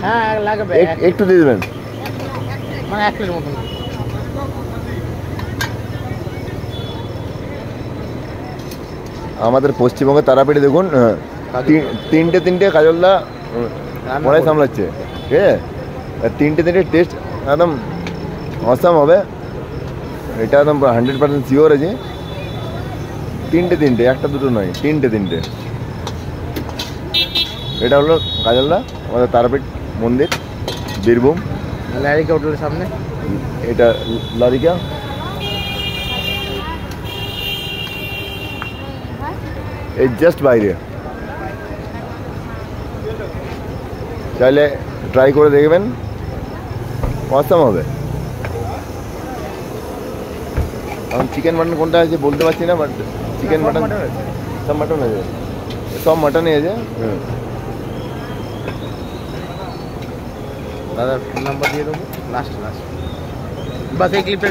হ্যাঁ লাগবে, একটু দিয়ে দেবেন, মানে 1 প্লেটের মতন। আমাদের পশ্চিমবঙ্গে তারাপীঠে দেখুন 3টে কাজলদা কড়াই সামলাচ্ছে, ঠিক আছে? 3টে টেস্ট একদম অসাম হবে, এটা একদম 100% শিওর আছে। 3টে, একটা দুটো নয়, 3টে। এটা হলো কাজলদা, আমাদের তারাপীঠ মন্দির, বীরভূম, লারিকা হোটেলের সামনে। এটা লারিকা। এই জাস্ট বাইরে, চাইলে ট্রাই করে দেখবেন, অসাম হবে। এখন চিকেন মাটন কোনটা আছে বলতে পারছি না, বাট চিকেন মাটন সব মাটন আছে, সব মাটনই আছে। দাদার ফোন নাম্বার দিয়ে দেবো লাস্ট। বাস এই ক্লিপটা